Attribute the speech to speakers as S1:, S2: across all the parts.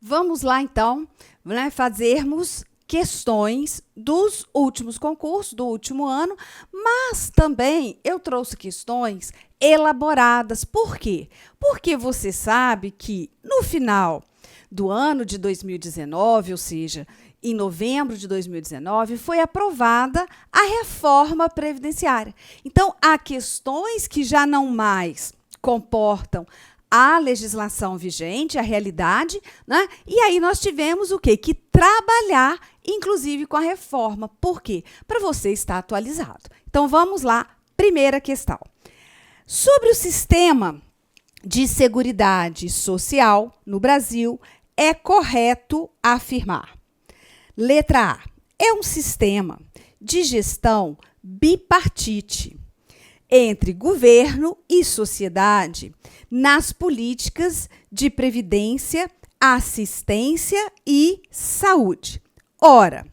S1: Vamos lá, então, né, fazermos questões dos últimos concursos, do último ano, mas também eu trouxe questões elaboradas. Por quê? Porque você sabe que no final do ano de 2019, ou seja, em novembro de 2019, foi aprovada a reforma previdenciária. Então, há questões que já não mais comportam a legislação vigente, a realidade, né? E aí nós tivemos o quê? Que trabalhar, inclusive, com a reforma. Por quê? Para você estar atualizado. Então, vamos lá. Primeira questão. Sobre o sistema de seguridade social no Brasil, é correto afirmar. Letra A. É um sistema de gestão bipartite entre governo e sociedade nas políticas de previdência, assistência e saúde. Ora,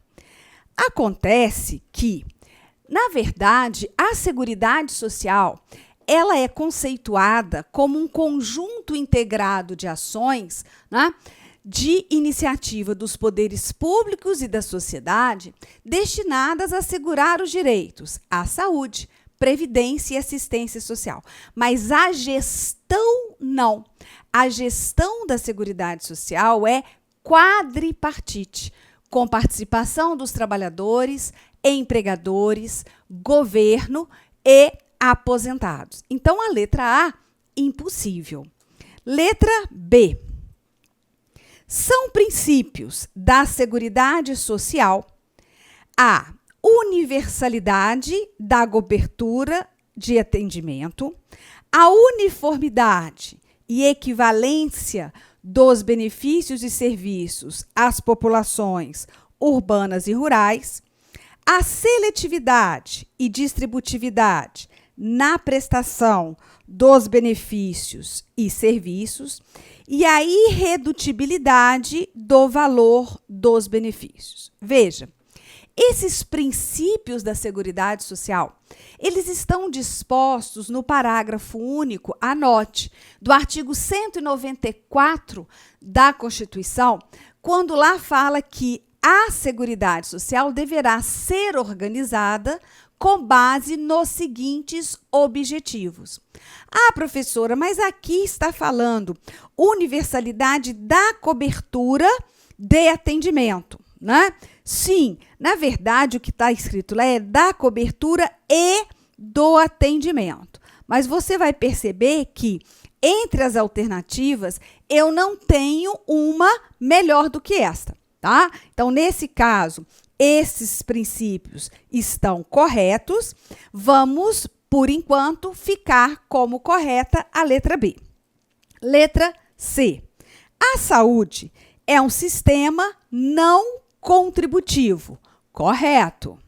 S1: acontece que, na verdade, a Seguridade Social ela é conceituada como um conjunto integrado de ações, né, de iniciativa dos poderes públicos e da sociedade destinadas a assegurar os direitos à saúde, previdência e assistência social. Mas a gestão, não. A gestão da Seguridade Social é quadripartite, com participação dos trabalhadores, empregadores, governo e aposentados. Então, a letra A, impossível. Letra B. São princípios da Seguridade Social a universalidade da cobertura de atendimento, a uniformidade e equivalência dos benefícios e serviços às populações urbanas e rurais, a seletividade e distributividade na prestação dos benefícios e serviços e a irredutibilidade do valor dos benefícios. Veja, esses princípios da Seguridade Social, eles estão dispostos no parágrafo único, anote, do artigo 194 da Constituição, quando lá fala que a Seguridade Social deverá ser organizada com base nos seguintes objetivos. Ah, professora, mas aqui está falando universalidade da cobertura de atendimento, né? Sim, na verdade, o que está escrito lá é da cobertura e do atendimento. Mas você vai perceber que, entre as alternativas, eu não tenho uma melhor do que esta, tá? Então, nesse caso, esses princípios estão corretos. Vamos, por enquanto, ficar como correta a letra B. Letra C. A saúde é um sistema não contributivo, correto.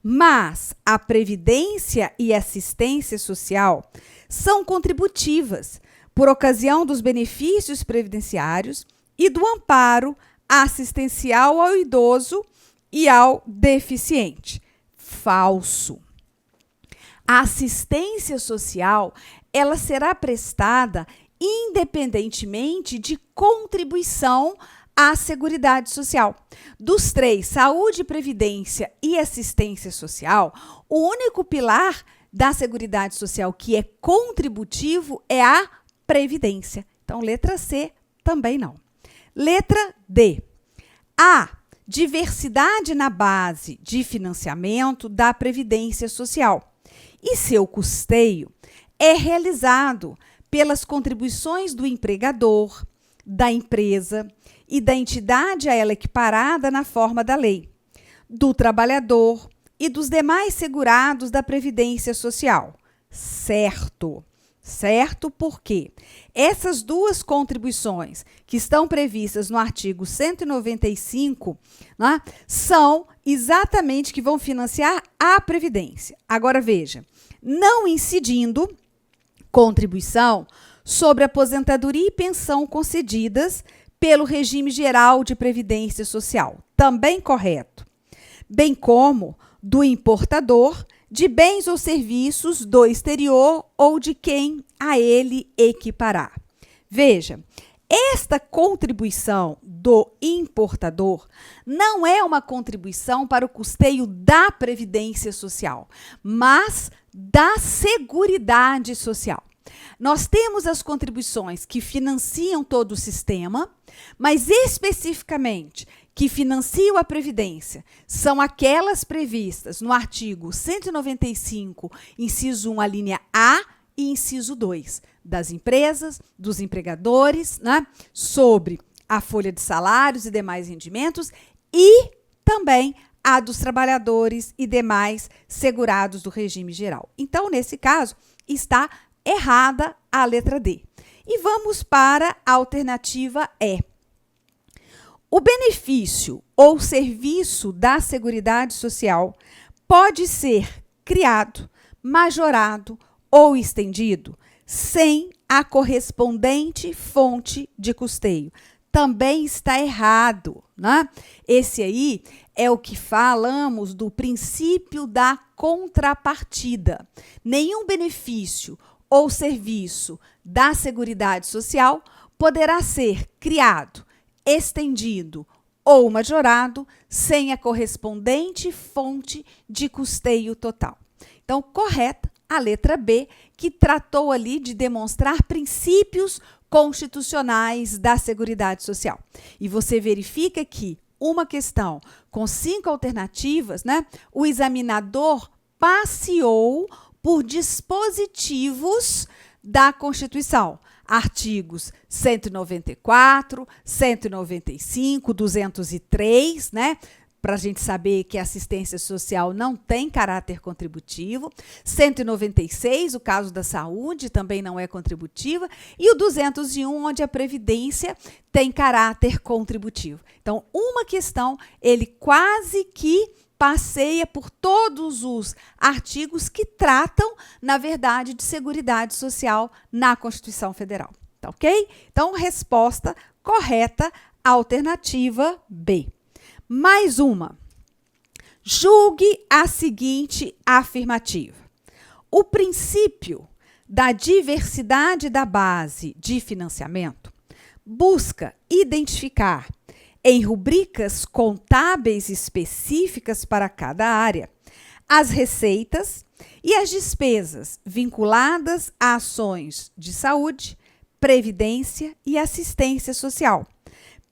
S1: Mas a previdência e assistência social são contributivas por ocasião dos benefícios previdenciários e do amparo assistencial ao idoso e ao deficiente. Falso. A assistência social, ela será prestada independentemente de contribuição à Seguridade Social. Dos três, saúde, previdência e assistência social, o único pilar da Seguridade Social que é contributivo é a previdência. Então, letra C, também não. Letra D. A diversidade na base de financiamento da Previdência Social e seu custeio é realizado pelas contribuições do empregador, da empresa e da entidade a ela equiparada na forma da lei, do trabalhador e dos demais segurados da Previdência Social. Certo. Certo, porque essas duas contribuições que estão previstas no artigo 195, né, são exatamente que vão financiar a Previdência. Agora, veja, não incidindo contribuição sobre aposentadoria e pensão concedidas pelo regime geral de Previdência Social, também correto, bem como do importador de bens ou serviços do exterior ou de quem a ele equiparar. Veja, Esta contribuição do importador não é uma contribuição para o custeio da Previdência Social, mas da Seguridade Social. Nós temos as contribuições que financiam todo o sistema, mas especificamente que financiam a Previdência são aquelas previstas no artigo 195, inciso 1, a linha A e inciso 2, das empresas, dos empregadores, né, sobre a folha de salários e demais rendimentos e também a dos trabalhadores e demais segurados do regime geral. Então, nesse caso, está errada a letra D. E vamos para a alternativa E. O benefício ou serviço da Seguridade Social pode ser criado, majorado ou estendido sem a correspondente fonte de custeio. Também está errado, né? Esse aí é o que falamos do princípio da contrapartida. Nenhum benefício ou serviço da Seguridade Social poderá ser criado, estendido ou majorado sem a correspondente fonte de custeio total. Então, correta a letra B, que tratou ali de demonstrar princípios constitucionais da Seguridade Social. E você verifica que uma questão com 5 alternativas, né, o examinador passeou por dispositivos da Constituição. Artigos 194, 195, 203, né? Para a gente saber que a assistência social não tem caráter contributivo. 196, o caso da saúde, também não é contributiva. E o 201, onde a previdência tem caráter contributivo. Então, uma questão, ele quase que passeia por todos os artigos que tratam, na verdade, de Seguridade Social na Constituição Federal. Tá ok? Então, resposta correta, alternativa B. Mais uma. Julgue a seguinte afirmativa. O princípio da diversidade da base de financiamento busca identificar em rubricas contábeis específicas para cada área as receitas e as despesas vinculadas a ações de saúde, previdência e assistência social,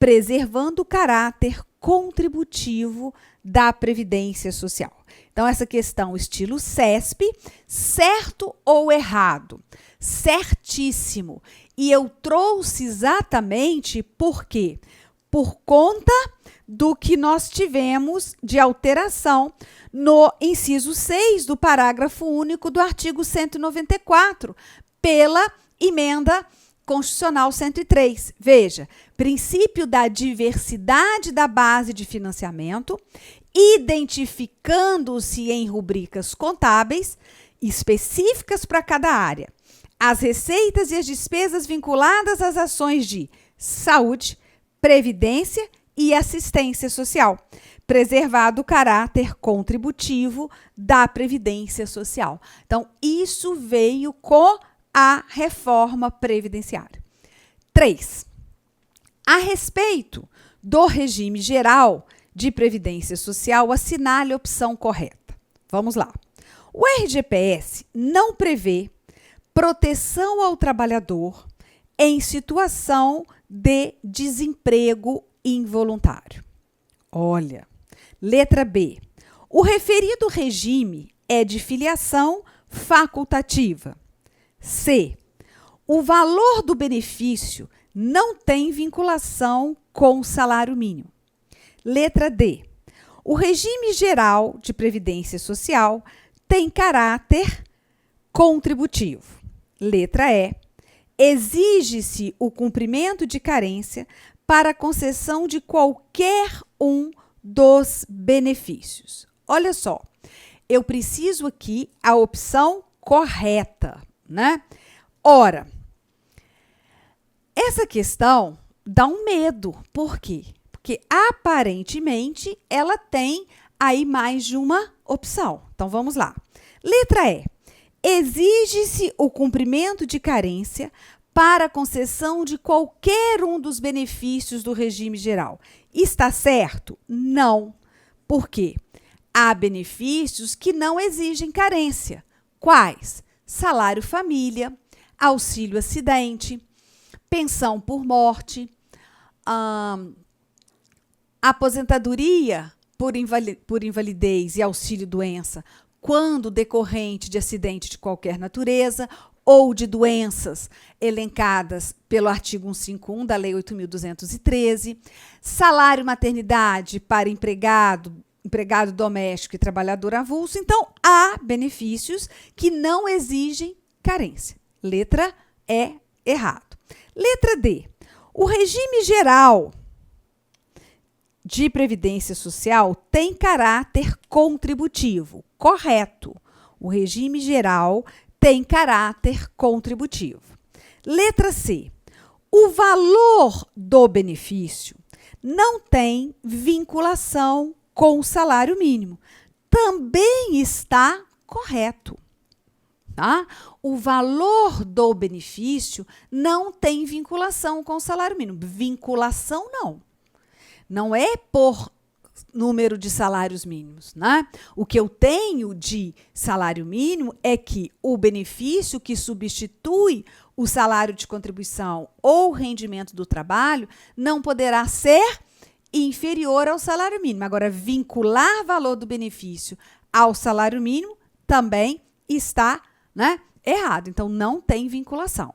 S1: preservando o caráter contributivo da Previdência Social. Então, essa questão estilo CESP, certo ou errado? Certíssimo. E eu trouxe exatamente por quê? Por conta do que nós tivemos de alteração no inciso 6 do parágrafo único do artigo 194, pela emenda Constitucional 103. Veja, princípio da diversidade da base de financiamento, identificando-se em rubricas contábeis específicas para cada área as receitas e as despesas vinculadas às ações de saúde, previdência e assistência social, preservado o caráter contributivo da Previdência Social. Então, isso veio com a reforma previdenciária. 3. A respeito do regime geral de Previdência Social, assinale a opção correta. Vamos lá. O RGPS não prevê proteção ao trabalhador em situação de desemprego involuntário. Olha, letra B. O referido regime é de filiação facultativa. C. O valor do benefício não tem vinculação com o salário mínimo. Letra D. O regime geral de previdência social tem caráter contributivo. Letra E. Exige-se o cumprimento de carência para a concessão de qualquer um dos benefícios. Olha só, eu preciso aqui a opção correta, né? Ora, essa questão dá um medo. Por quê? Porque aparentemente ela tem aí mais de uma opção. Então vamos lá. Letra E. Exige-se o cumprimento de carência para a concessão de qualquer um dos benefícios do regime geral. Está certo? Não. Por quê? Há benefícios que não exigem carência. Quais? Salário família, auxílio acidente, pensão por morte, aposentadoria por invalidez e auxílio doença, quando decorrente de acidente de qualquer natureza ou de doenças elencadas pelo artigo 151 da Lei 8.213, salário maternidade para empregado doméstico e trabalhador avulso. Então, há benefícios que não exigem carência. Letra E, errado. Letra D. O regime geral de previdência social tem caráter contributivo. Correto. O regime geral tem caráter contributivo. Letra C. O valor do benefício não tem vinculação com o salário mínimo. Também está correto. Tá? O valor do benefício não tem vinculação com o salário mínimo. Vinculação, não. Não é por número de salários mínimos, né? O que eu tenho de salário mínimo é que o benefício que substitui o salário de contribuição ou rendimento do trabalho não poderá ser inferior ao salário mínimo. Agora, vincular valor do benefício ao salário mínimo também está, né, errado. Então, não tem vinculação.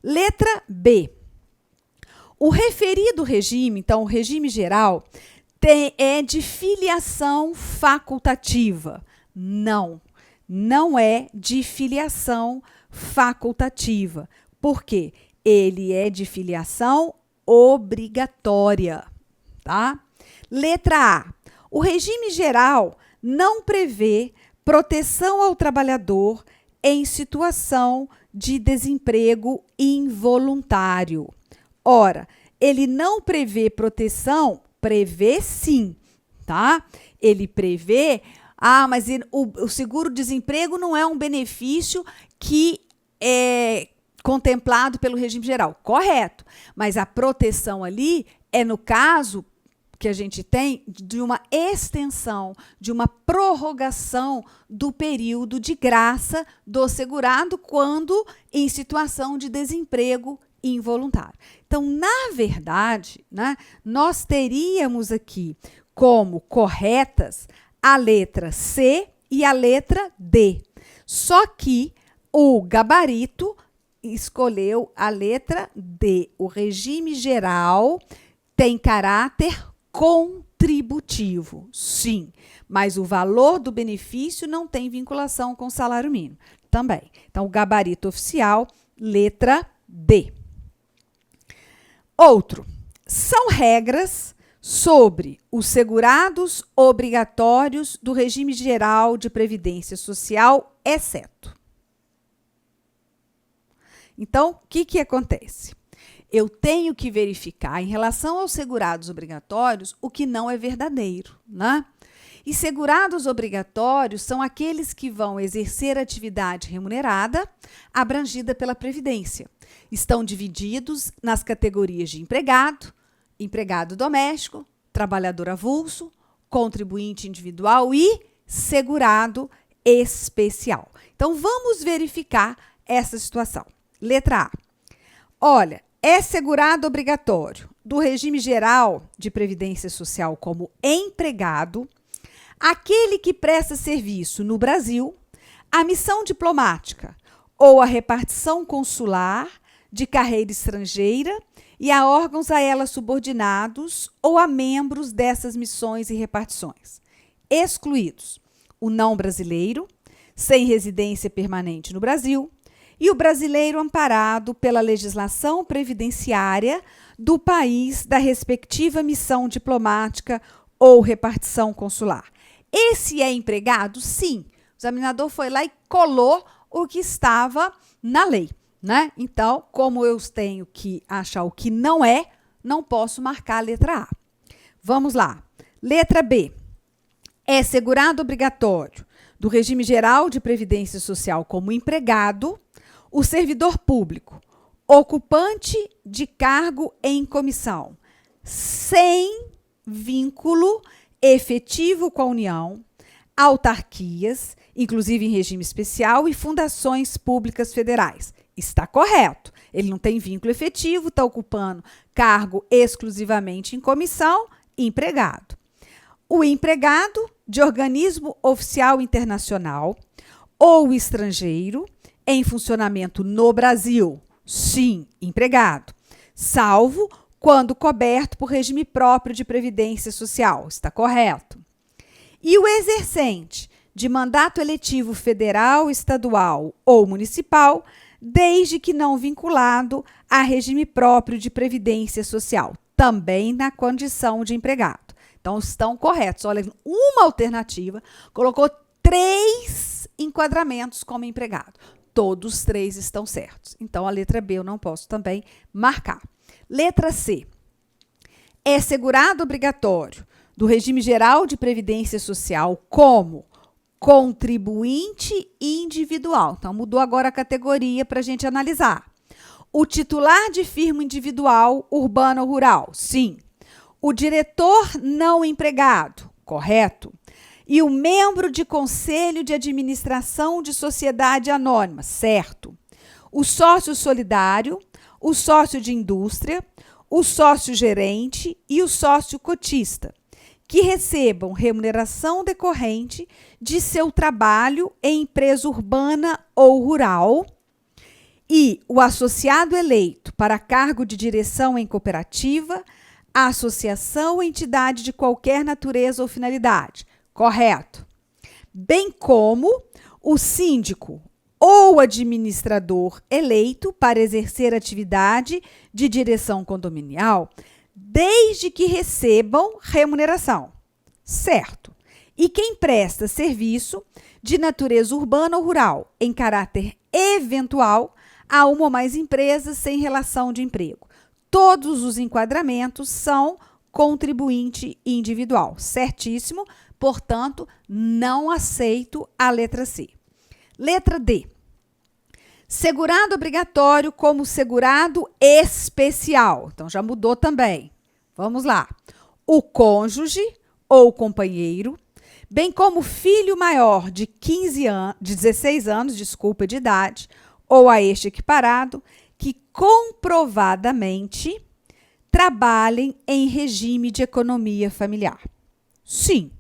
S1: Letra B. O referido regime, então, o regime geral, é de filiação facultativa. Não, não é de filiação facultativa. Por quê? Ele é de filiação obrigatória. Tá? Letra A. O regime geral não prevê proteção ao trabalhador em situação de desemprego involuntário. Ora, ele não prevê proteção. Prevê sim, tá? Ele prevê, mas o seguro-desemprego não é um benefício que é contemplado pelo regime geral. Correto, mas a proteção ali é no caso que a gente tem de uma extensão, de uma prorrogação do período de graça do segurado quando em situação de desemprego involuntário. Então, na verdade, né, nós teríamos aqui como corretas a letra C e a letra D. Só que o gabarito escolheu a letra D. O regime geral tem caráter contributivo, sim, mas o valor do benefício não tem vinculação com o salário mínimo também. Então, o gabarito oficial, letra D. Outro, são regras sobre os segurados obrigatórios do regime geral de previdência social, exceto. Então, o que acontece? Eu tenho que verificar, em relação aos segurados obrigatórios, o que não é verdadeiro, né? E segurados obrigatórios são aqueles que vão exercer atividade remunerada abrangida pela Previdência. Estão divididos nas categorias de empregado, empregado doméstico, trabalhador avulso, contribuinte individual e segurado especial. Então, vamos verificar essa situação. Letra A. Olha, é segurado obrigatório do regime geral de previdência social como empregado aquele que presta serviço no Brasil, a missão diplomática ou a repartição consular de carreira estrangeira e a órgãos a ela subordinados ou a membros dessas missões e repartições. Excluídos o não brasileiro, sem residência permanente no Brasil, e o brasileiro amparado pela legislação previdenciária do país da respectiva missão diplomática ou repartição consular. Esse é empregado? Sim. O examinador foi lá e colou o que estava na lei, né? Então, como eu tenho que achar o que não é, não posso marcar a letra A. Vamos lá. Letra B. É segurado obrigatório do regime geral de previdência social como empregado o servidor público ocupante de cargo em comissão, sem vínculo efetivo com a União, autarquias, inclusive em regime especial, e fundações públicas federais. Está correto. Ele não tem vínculo efetivo, está ocupando cargo exclusivamente em comissão, empregado. O empregado de organismo oficial internacional ou estrangeiro em funcionamento no Brasil, sim, empregado, salvo quando coberto por regime próprio de previdência social, está correto. E o exercente de mandato eletivo federal, estadual ou municipal, desde que não vinculado a regime próprio de previdência social, também na condição de empregado. Então, estão corretos. Olha, uma alternativa colocou 3 enquadramentos como empregado. Todos 3 estão certos. Então, a letra B eu não posso também marcar. Letra C. É segurado obrigatório do regime geral de previdência social como contribuinte individual. Então, mudou agora a categoria para a gente analisar. O titular de firma individual, urbana ou rural? Sim. O diretor não empregado? Correto. E o membro de conselho de administração de sociedade anônima? Certo. O sócio solidário, o sócio de indústria, o sócio gerente e o sócio cotista, que recebam remuneração decorrente de seu trabalho em empresa urbana ou rural, e o associado eleito para cargo de direção em cooperativa, associação ou entidade de qualquer natureza ou finalidade. Correto. Bem como o síndico ou administrador eleito para exercer atividade de direção condominial, desde que recebam remuneração. Certo. E quem presta serviço de natureza urbana ou rural em caráter eventual a uma ou mais empresas sem relação de emprego. Todos os enquadramentos são contribuinte individual. Certíssimo. Portanto, não aceito a letra C. Letra D. Segurado obrigatório como segurado especial. Então, já mudou também. Vamos lá. O cônjuge ou companheiro, bem como filho maior de 16 anos, de idade, ou a este equiparado, que comprovadamente trabalhem em regime de economia familiar. Sim.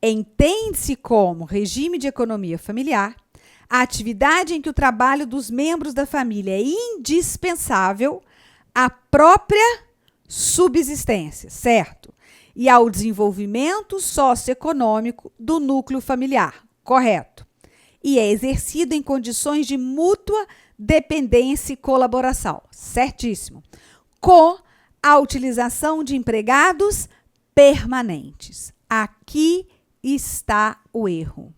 S1: Entende-se como regime de economia familiar a atividade em que o trabalho dos membros da família é indispensável à própria subsistência, certo? E ao desenvolvimento socioeconômico do núcleo familiar, correto? E é exercido em condições de mútua dependência e colaboração, certíssimo? Com a utilização de empregados permanentes. Aqui está o erro.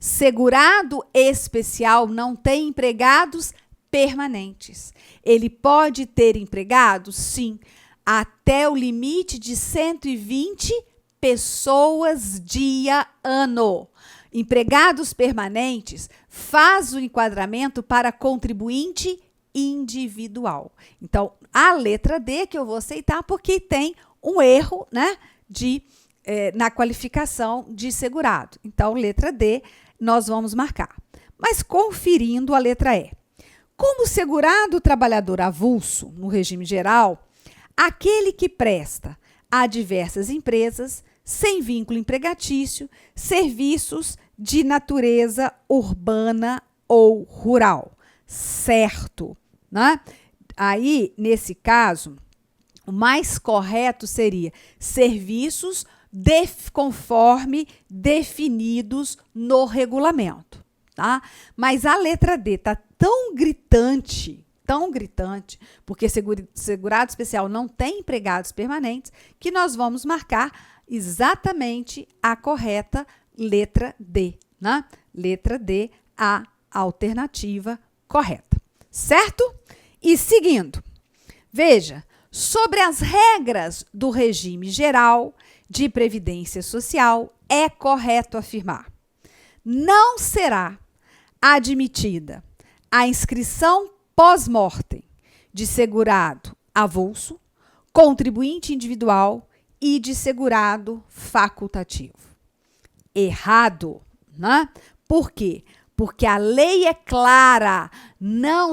S1: Segurado especial não tem empregados permanentes. Ele pode ter empregados, sim, até o limite de 120 pessoas dia ano. Empregados permanentes faz o enquadramento para contribuinte individual. Então, a letra D que eu vou aceitar porque tem um erro, né, na qualificação de segurado. Então, letra D, nós vamos marcar. Mas conferindo a letra E. Como segurado trabalhador avulso, no regime geral, aquele que presta a diversas empresas, sem vínculo empregatício, serviços de natureza urbana ou rural. Certo, né? Aí, nesse caso, o mais correto seria serviços conforme definidos no regulamento, tá? Mas a letra D tá tão gritante, porque segurado especial não tem empregados permanentes, que nós vamos marcar exatamente a correta letra D, né? Letra D, a alternativa correta, certo? E seguindo, veja, sobre as regras do regime geral de previdência social, é correto afirmar: não será admitida a inscrição pós-mortem de segurado avulso, contribuinte individual e de segurado facultativo. Errado, né? Por quê? Porque a lei é clara, não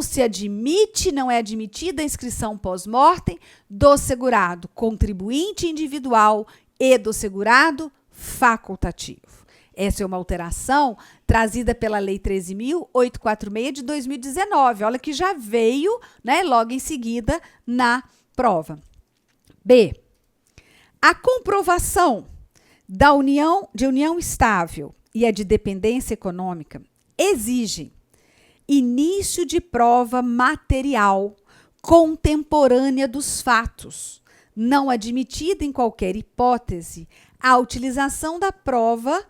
S1: é admitida a inscrição pós-mortem do segurado contribuinte individual e do segurado facultativo. Essa é uma alteração trazida pela Lei 13.846 de 2019. Olha que já veio, né, logo em seguida na prova. B. A comprovação de união estável e a de dependência econômica exigem início de prova material contemporânea dos fatos, não admitida em qualquer hipótese a utilização da prova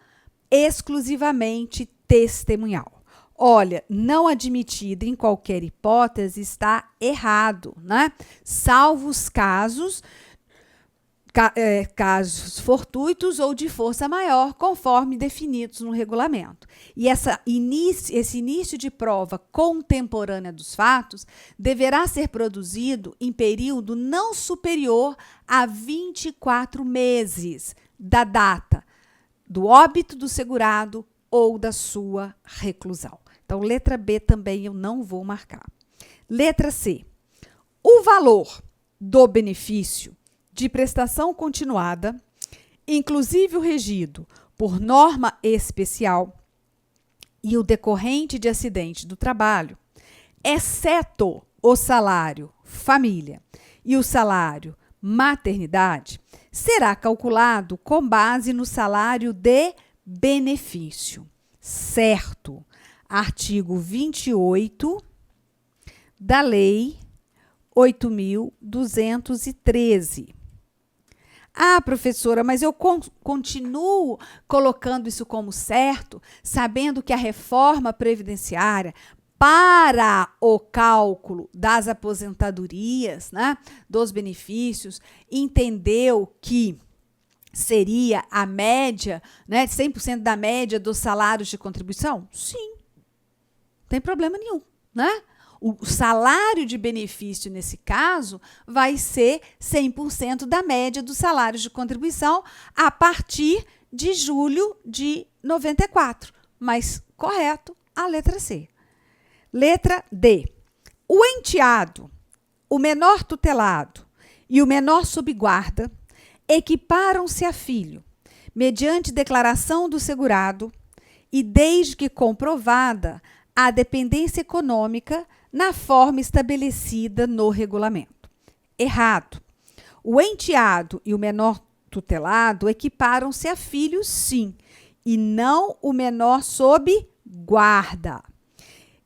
S1: exclusivamente testemunhal. Olha, não admitida em qualquer hipótese está errado, né? Salvo os casos fortuitos ou de força maior, conforme definidos no regulamento. E esse início de prova contemporânea dos fatos deverá ser produzido em período não superior a 24 meses da data do óbito do segurado ou da sua reclusão. Então, letra B também eu não vou marcar. Letra C. O valor do benefício de prestação continuada, inclusive o regido por norma especial e o decorrente de acidente do trabalho, exceto o salário família e o salário maternidade, será calculado com base no salário de benefício. Certo. Artigo 28 da Lei 8.213. Ah, professora, mas eu continuo colocando isso como certo, sabendo que a reforma previdenciária para o cálculo das aposentadorias, né, dos benefícios, entendeu que seria a média, né, 100% da média dos salários de contribuição? Sim, não tem problema nenhum, né? O salário de benefício, nesse caso, vai ser 100% da média dos salários de contribuição a partir de julho de 94. Mas correto, a letra C. Letra D. O enteado, o menor tutelado e o menor sob guarda equiparam-se a filho, mediante declaração do segurado e desde que comprovada a dependência econômica na forma estabelecida no regulamento. Errado. O enteado e o menor tutelado equiparam-se a filho, sim, e não o menor sob guarda.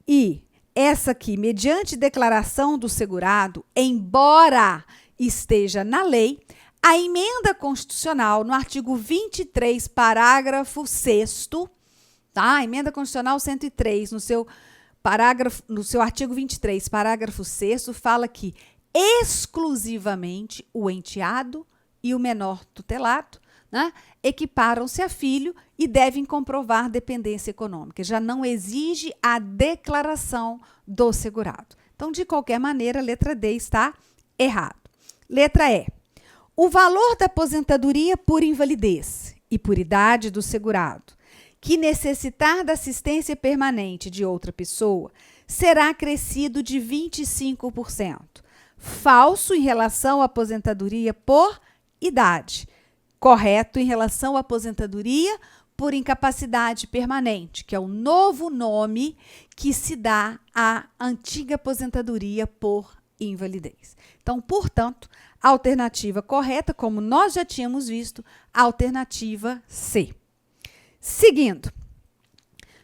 S1: E essa aqui, mediante declaração do segurado, embora esteja na lei, a emenda constitucional, no artigo 23, parágrafo 6º, tá? A emenda constitucional 103, no seu artigo 23, parágrafo 6º, fala que exclusivamente o enteado e o menor tutelado, né, equiparam-se a filho e devem comprovar dependência econômica. Já não exige a declaração do segurado. Então, de qualquer maneira, a letra D está errado. Letra E. O valor da aposentadoria por invalidez e por idade do segurado que necessitar da assistência permanente de outra pessoa, será acrescido de 25%. Falso em relação à aposentadoria por idade. Correto em relação à aposentadoria por incapacidade permanente, que é o novo nome que se dá à antiga aposentadoria por invalidez. Então, portanto, a alternativa correta, como nós já tínhamos visto, a alternativa C. Seguindo,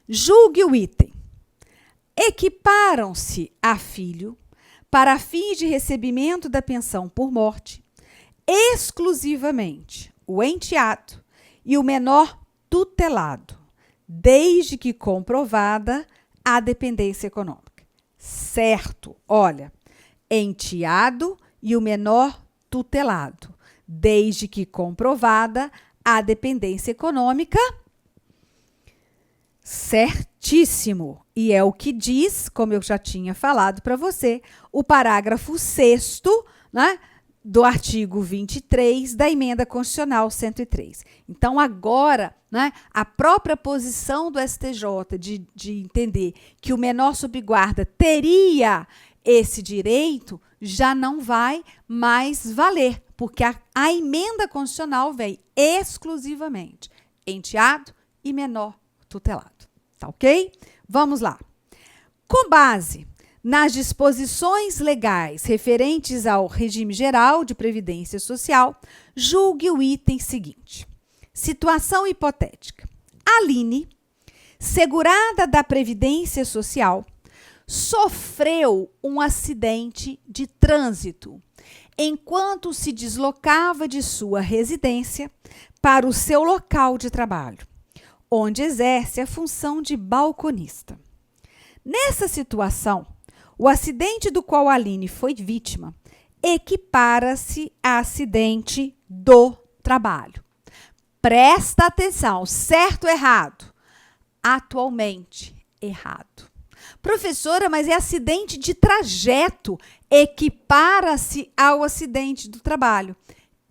S1: julgue o item. Equiparam-se a filho para fins de recebimento da pensão por morte, exclusivamente o enteado e o menor tutelado, desde que comprovada a dependência econômica. Certo, olha, enteado e o menor tutelado, desde que comprovada a dependência econômica. Certíssimo. certíssimo. E é o que diz, como eu já tinha falado para você, o parágrafo 6º, né, do artigo 23 da Emenda Constitucional 103. Então, agora, né, a própria posição do STJ de entender que o menor sob guarda teria esse direito já não vai mais valer, porque a Emenda Constitucional vem exclusivamente enteado e menor tutelado. Tá ok? Vamos lá. Com base nas disposições legais referentes ao regime geral de previdência social, julgue o item seguinte. Situação hipotética. Aline, segurada da Previdência Social, sofreu um acidente de trânsito enquanto se deslocava de sua residência para o seu local de trabalho, onde exerce a função de balconista. Nessa situação, o acidente do qual Aline foi vítima equipara-se a acidente do trabalho. Presta atenção, certo ou errado? Atualmente, errado. Professora, mas é acidente de trajeto. Equipara-se ao acidente do trabalho.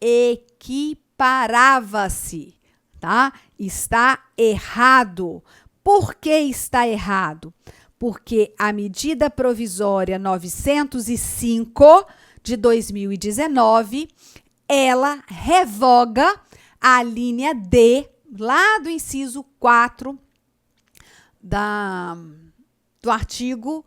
S1: Equiparava-se, tá? Está errado. Por que está errado? Porque a medida provisória 905 de 2019, ela revoga a linha D, lá do inciso 4 do artigo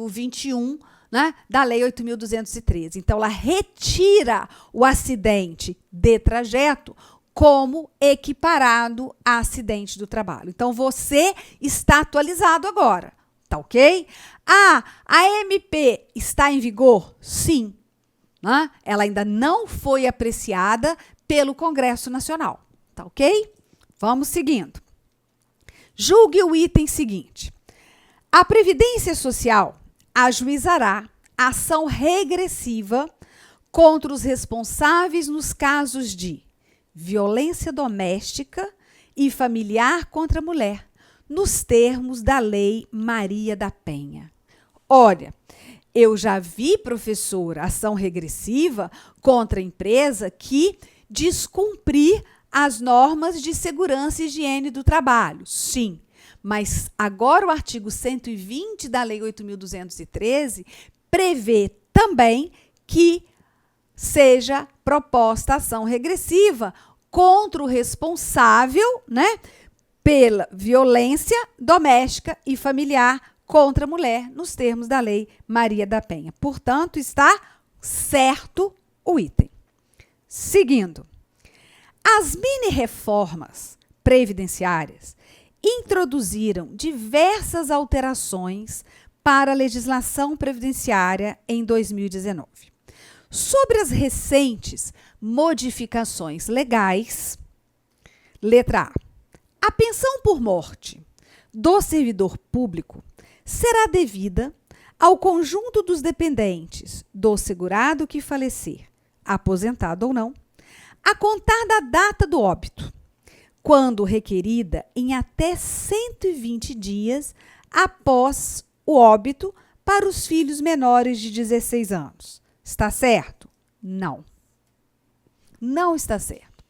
S1: 21, né, da Lei 8.213. Então, ela retira o acidente de trajeto como equiparado a acidente do trabalho. Então, você está atualizado agora, tá ok? A MP está em vigor? Sim. Né? Ela ainda não foi apreciada pelo Congresso Nacional, tá ok? Vamos seguindo. Julgue o item seguinte. A Previdência Social ajuizará ação regressiva contra os responsáveis nos casos de violência doméstica e familiar contra a mulher, nos termos da Lei Maria da Penha. Olha, eu já vi, professora, ação regressiva contra a empresa que descumprir as normas de segurança e higiene do trabalho. Sim, mas agora o artigo 120 da Lei 8.213 prevê também que seja proposta ação regressiva contra o responsável, né, pela violência doméstica e familiar contra a mulher, nos termos da Lei Maria da Penha. Portanto, está certo o item. Seguindo. As mini-reformas previdenciárias introduziram diversas alterações para a legislação previdenciária em 2019. Sobre as recentes modificações legais, letra A. A pensão por morte do servidor público será devida ao conjunto dos dependentes do segurado que falecer, aposentado ou não, a contar da data do óbito, quando requerida em até 120 dias após o óbito para os filhos menores de 16 anos. Está certo? Não. Não está certo.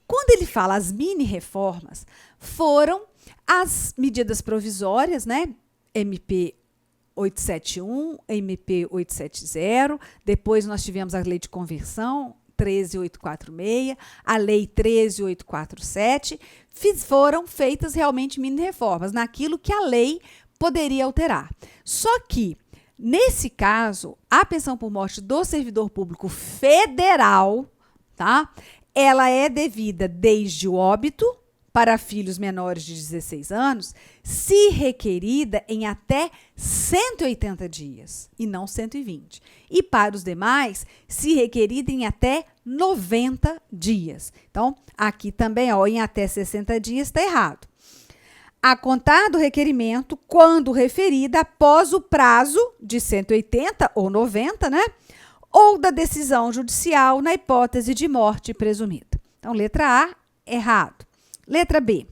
S1: Quando ele fala as mini-reformas, foram as medidas provisórias, né? MP 871, MP 870, depois nós tivemos a lei de conversão, 13.846, a lei 13.847, foram feitas realmente mini-reformas, naquilo que a lei poderia alterar. Só que, nesse caso, a pensão por morte do servidor público federal, tá? Ela é devida desde o óbito para filhos menores de 16 anos, se requerida em até 180 dias, e não 120. E para os demais, se requerida em até 90 dias. Então, aqui também, ó, em até 60 dias, está errado. A contar do requerimento, quando referida após o prazo de 180 ou 90, né? Ou da decisão judicial na hipótese de morte presumida. Então, letra A, errado. Letra B.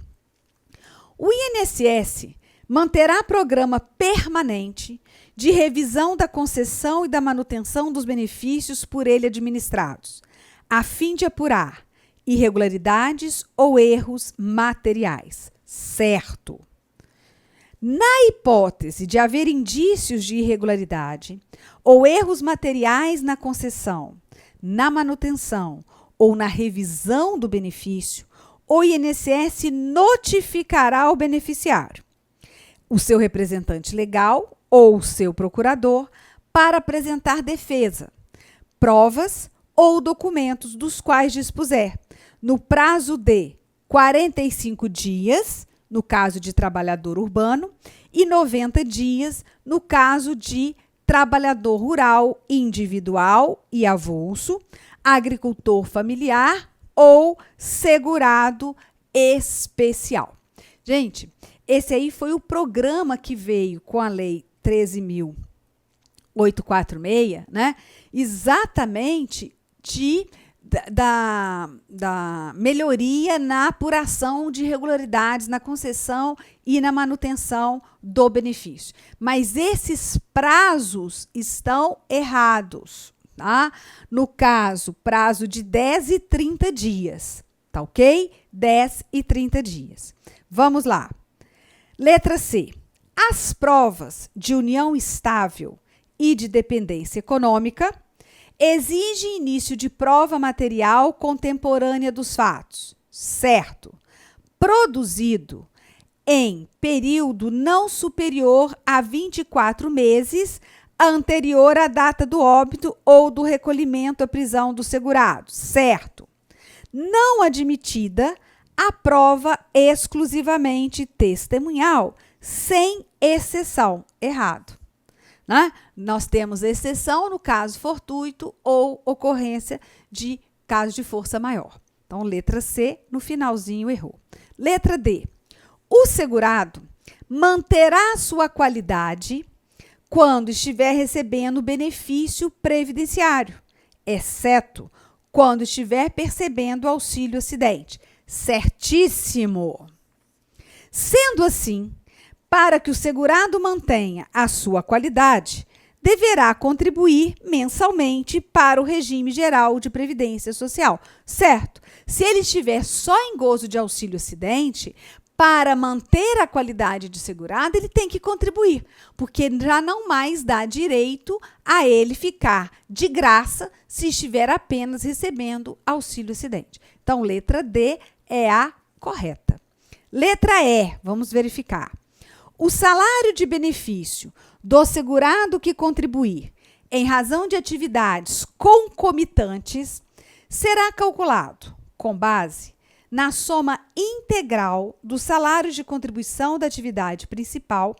S1: O INSS manterá programa permanente de revisão da concessão e da manutenção dos benefícios por ele administrados, a fim de apurar irregularidades ou erros materiais. Certo. Na hipótese de haver indícios de irregularidade ou erros materiais na concessão, na manutenção ou na revisão do benefício, o INSS notificará o beneficiário, o seu representante legal ou o seu procurador, para apresentar defesa, provas ou documentos dos quais dispuser, no prazo de 45 dias, no caso de trabalhador urbano, e 90 dias, no caso de trabalhador rural individual e avulso, agricultor familiar ou segurado especial. Gente, esse aí foi o programa que veio com a Lei 13.846, né? Exatamente da melhoria na apuração de irregularidades na concessão e na manutenção do benefício. Mas esses prazos estão errados, tá? No caso, prazo de 10 e 30 dias, tá ok? 10 e 30 dias. Vamos lá. Letra C. As provas de união estável e de dependência econômica exigem início de prova material contemporânea dos fatos, certo? Produzido em período não superior a 24 meses anterior à data do óbito ou do recolhimento à prisão do segurado, certo? Não admitida a prova exclusivamente testemunhal, sem exceção, errado. Né? Nós temos exceção no caso fortuito ou ocorrência de caso de força maior. Então, letra C, no finalzinho, errou. Letra D. O segurado manterá sua qualidade quando estiver recebendo benefício previdenciário, exceto quando estiver percebendo auxílio acidente. Certíssimo! Sendo assim, para que o segurado mantenha a sua qualidade, deverá contribuir mensalmente para o regime geral de previdência social, certo? Se ele estiver só em gozo de auxílio acidente, para manter a qualidade de segurado, ele tem que contribuir, porque já não mais dá direito a ele ficar de graça se estiver apenas recebendo auxílio acidente. Então, letra D é a correta. Letra E, vamos verificar. O salário de benefício do segurado que contribuir em razão de atividades concomitantes será calculado com base na soma integral dos salários de contribuição da atividade principal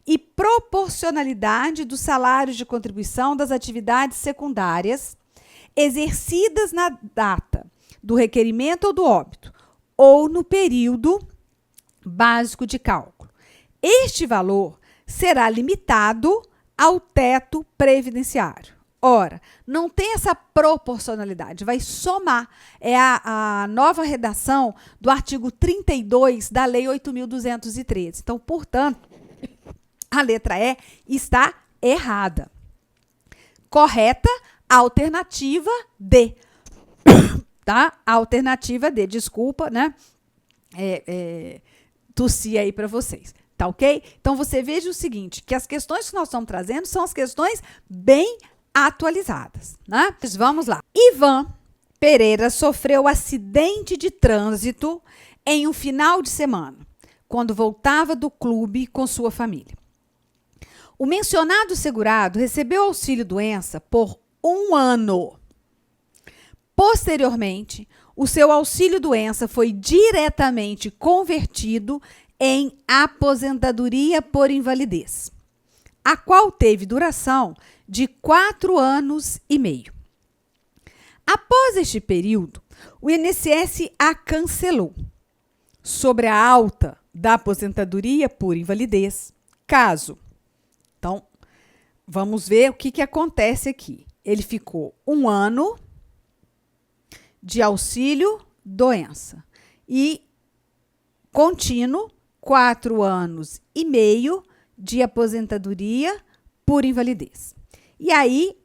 S1: e proporcionalidade dos salários de contribuição das atividades secundárias exercidas na data do requerimento ou do óbito ou no período básico de cálculo. Este valor será limitado ao teto previdenciário. Ora, não tem essa proporcionalidade, vai somar. É a nova redação do artigo 32 da Lei 8.213. Então, portanto, a letra E está errada. Correta, alternativa D. Tá? Alternativa D, desculpa, né? Tossi aí para vocês. Tá ok? Então, você veja o seguinte, que as questões que nós estamos trazendo são as questões bem atualizadas, né? Mas vamos lá. Ivan Pereira sofreu acidente de trânsito em um final de semana, quando voltava do clube com sua família. O mencionado segurado recebeu auxílio-doença por 1 ano. Posteriormente, o seu auxílio-doença foi diretamente convertido em aposentadoria por invalidez, a qual teve duração de 4 anos e meio. Após este período, o INSS a cancelou sobre a alta da aposentadoria por invalidez, caso. Então, vamos ver o que acontece aqui. Ele ficou 1 ano de auxílio-doença e contínuo 4 anos e meio de aposentadoria por invalidez. E aí,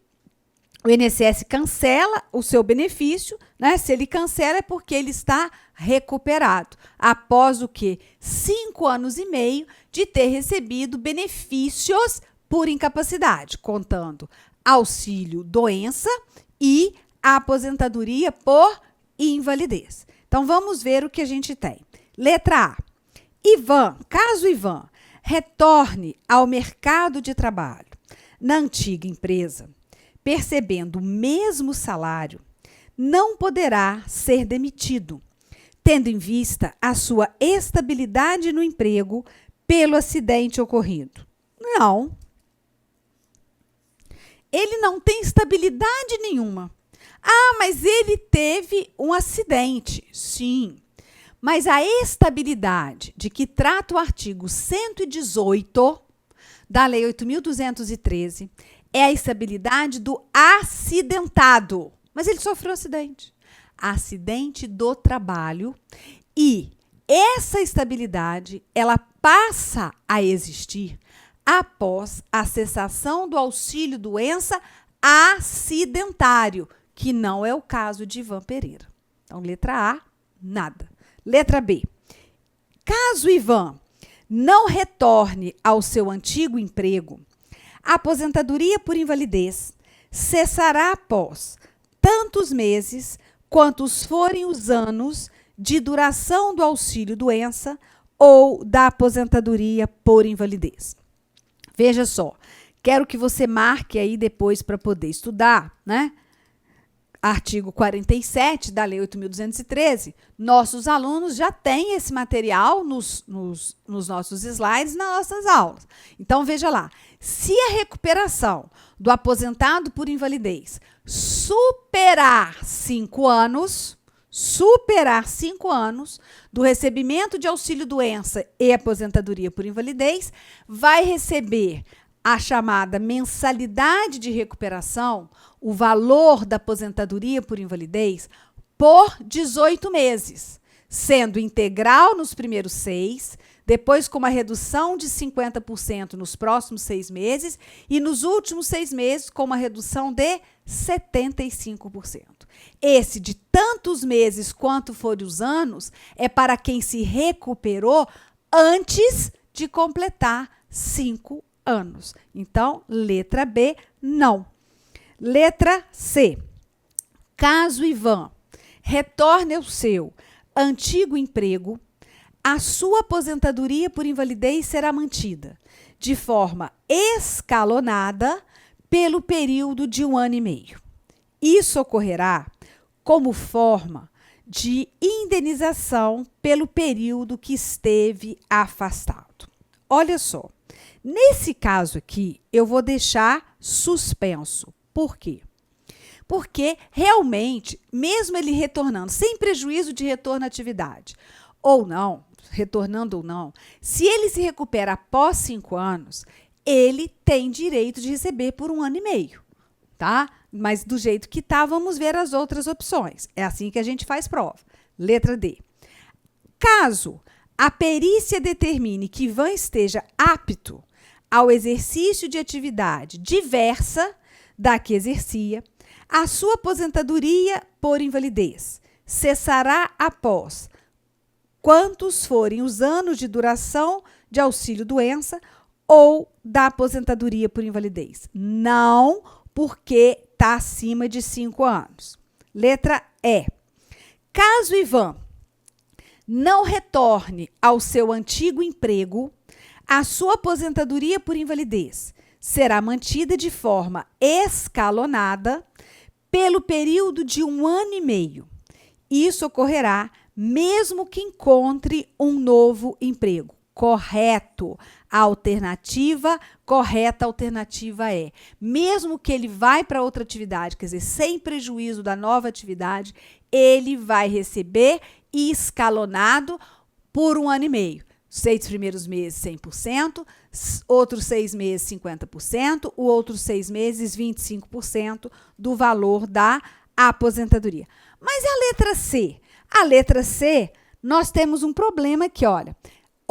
S1: o INSS cancela o seu benefício, né? Se ele cancela é porque ele está recuperado. Após o quê? 5 anos e meio de ter recebido benefícios por incapacidade, contando auxílio doença e a aposentadoria por invalidez. Então, vamos ver o que a gente tem. Letra A. Ivan, caso Ivan retorne ao mercado de trabalho na antiga empresa, percebendo o mesmo salário, não poderá ser demitido, tendo em vista a sua estabilidade no emprego pelo acidente ocorrido. Não. Ele não tem estabilidade nenhuma. Ah, mas ele teve um acidente. Sim. Mas a estabilidade de que trata o artigo 118 da Lei 8.213 é a estabilidade do acidentado. Mas ele sofreu acidente. Acidente do trabalho. E essa estabilidade, ela passa a existir após a cessação do auxílio doença acidentário, que não é o caso de Ivan Pereira. Então, letra A, nada. Letra B. Caso Ivan não retorne ao seu antigo emprego, a aposentadoria por invalidez cessará após tantos meses quantos forem os anos de duração do auxílio doença ou da aposentadoria por invalidez. Veja só, quero que você marque aí depois para poder estudar, né? Artigo 47 da Lei 8.213, nossos alunos já têm esse material nos nossos slides, nas nossas aulas. Então, veja lá, se a recuperação do aposentado por invalidez superar 5 anos do recebimento de auxílio-doença e aposentadoria por invalidez, vai receber a chamada mensalidade de recuperação, o valor da aposentadoria por invalidez, por 18 meses, sendo integral nos primeiros 6, depois com uma redução de 50% nos próximos 6 meses e nos últimos 6 meses com uma redução de 75%. Esse de tantos meses quanto forem os anos é para quem se recuperou antes de completar 5 anos. Então, letra B, não. Letra C. Caso Ivan retorne ao seu antigo emprego, a sua aposentadoria por invalidez será mantida de forma escalonada pelo período de 1 ano e meio. Isso ocorrerá como forma de indenização pelo período que esteve afastado. Olha só, nesse caso aqui, eu vou deixar suspenso. Por quê? Porque realmente, mesmo ele retornando, sem prejuízo de retorno à atividade, ou não, retornando ou não, se ele se recupera após 5 anos, ele tem direito de receber por 1 ano e meio, tá? Mas do jeito que tá, vamos ver as outras opções. É assim que a gente faz prova. Letra D. Caso a perícia determine que Ivan esteja apto ao exercício de atividade diversa da que exercia, a sua aposentadoria por invalidez cessará após quantos forem os anos de duração de auxílio-doença ou da aposentadoria por invalidez. Não porque está acima de 5 anos. Letra E. Caso Ivan não retorne ao seu antigo emprego, a sua aposentadoria por invalidez será mantida de forma escalonada pelo período de 1 ano e meio. Isso ocorrerá mesmo que encontre um novo emprego. Correto. A alternativa correta, a alternativa é, mesmo que ele vai para outra atividade, quer dizer, sem prejuízo da nova atividade, ele vai receber escalonado por 1 ano e meio. 6 primeiros meses, 100%, outros 6 meses, 50%, o outros 6 meses, 25% do valor da aposentadoria. Mas a letra C? A letra C, nós temos um problema aqui, olha.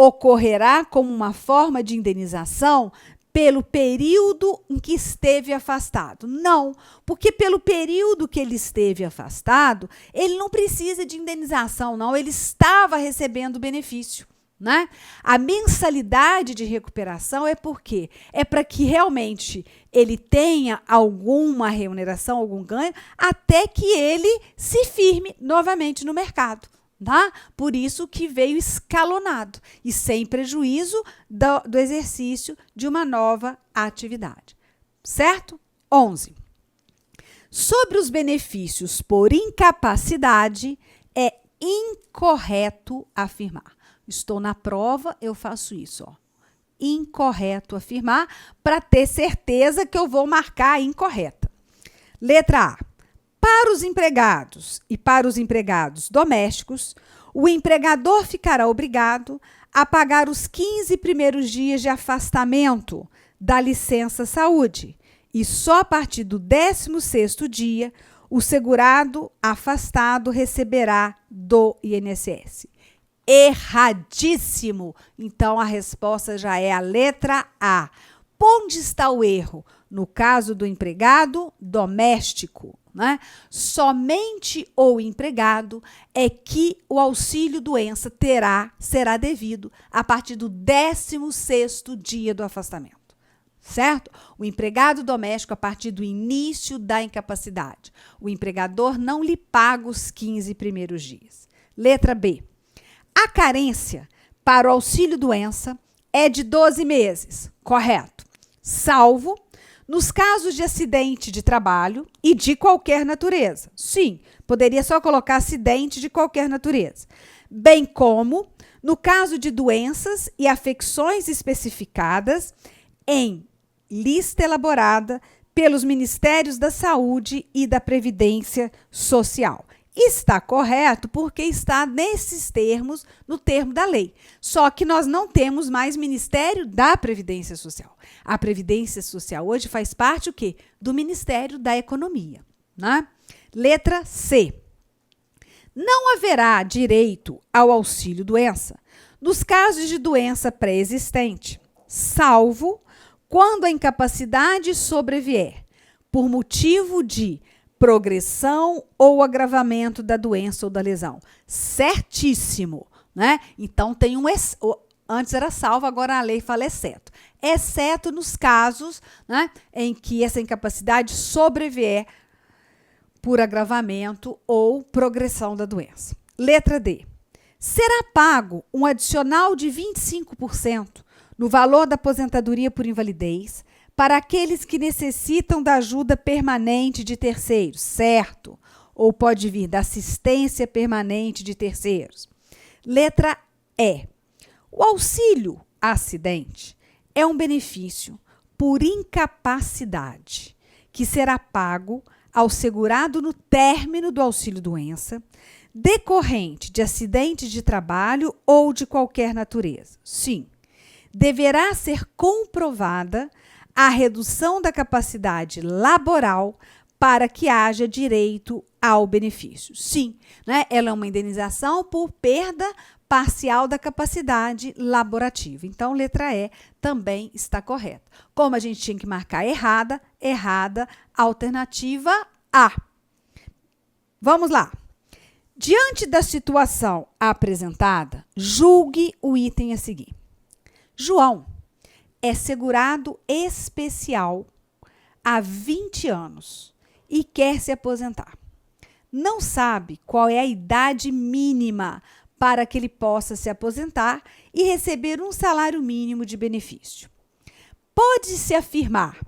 S1: ocorrerá como uma forma de indenização pelo período em que esteve afastado. Não, porque pelo período que ele esteve afastado, ele não precisa de indenização, não, ele estava recebendo benefício. Né? A mensalidade de recuperação é por quê? É para que realmente ele tenha alguma remuneração, algum ganho, até que ele se firme novamente no mercado. Tá? Por isso que veio escalonado e sem prejuízo do exercício de uma nova atividade. Certo? 11. Sobre os benefícios por incapacidade, é incorreto afirmar. Estou na prova, eu faço isso. Ó. Incorreto afirmar para ter certeza que eu vou marcar a incorreta. Letra A. Para os empregados e para os empregados domésticos, o empregador ficará obrigado a pagar os 15 primeiros dias de afastamento da licença saúde e só a partir do 16º dia o segurado afastado receberá do INSS. Erradíssimo! Então, a resposta já é a letra A. Onde está o erro? No caso do empregado doméstico, né? Somente o empregado é que o auxílio-doença será devido a partir do 16º dia do afastamento, certo? O empregado doméstico a partir do início da incapacidade. O empregador não lhe paga os 15 primeiros dias. Letra B. A carência para o auxílio-doença é de 12 meses, correto? Salvo nos casos de acidente de trabalho e de qualquer natureza. Sim, poderia só colocar acidente de qualquer natureza. Bem como no caso de doenças e afecções especificadas em lista elaborada pelos Ministérios da Saúde e da Previdência Social. Está correto porque está nesses termos, no termo da lei. Só que nós não temos mais Ministério da Previdência Social. A Previdência Social hoje faz parte o quê? Do Ministério da Economia. Né? Letra C. Não haverá direito ao auxílio-doença nos casos de doença pré-existente, salvo quando a incapacidade sobrevier por motivo de progressão ou agravamento da doença ou da lesão. Certíssimo, né? Então tem antes era salvo, agora a lei fala exceto. Exceto nos casos, né, em que essa incapacidade sobrevier por agravamento ou progressão da doença. Letra D. Será pago um adicional de 25% no valor da aposentadoria por invalidez para aqueles que necessitam da ajuda permanente de terceiros, certo? Ou pode vir da assistência permanente de terceiros. Letra E. O auxílio acidente é um benefício por incapacidade que será pago ao segurado no término do auxílio-doença, decorrente de acidente de trabalho ou de qualquer natureza. Sim, deverá ser comprovada a redução da capacidade laboral para que haja direito ao benefício. Sim, né? Ela é uma indenização por perda parcial da capacidade laborativa. Então, letra E também está correta. Como a gente tinha que marcar errada, alternativa A. Vamos lá. Diante da situação apresentada, julgue o item a seguir. João é segurado especial há 20 anos e quer se aposentar. Não sabe qual é a idade mínima para que ele possa se aposentar e receber um salário mínimo de benefício. Pode-se afirmar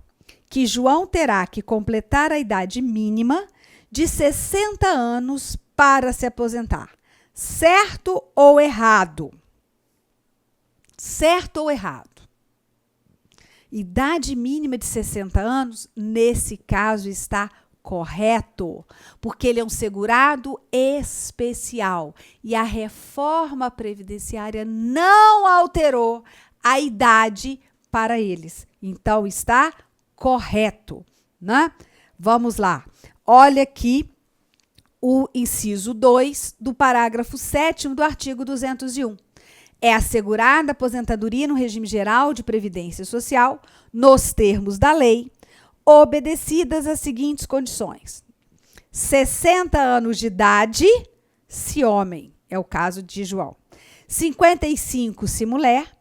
S1: que João terá que completar a idade mínima de 60 anos para se aposentar. Certo ou errado? Certo ou errado? Idade mínima de 60 anos, nesse caso, está correto, porque ele é um segurado especial e a reforma previdenciária não alterou a idade para eles. Então, está correto, né? Vamos lá. Olha aqui o inciso 2 do parágrafo 7º do artigo 201. é assegurada a aposentadoria no regime geral de previdência social, nos termos da lei, obedecidas as seguintes condições: 60 anos de idade, se homem, é o caso de João, 55 se mulher,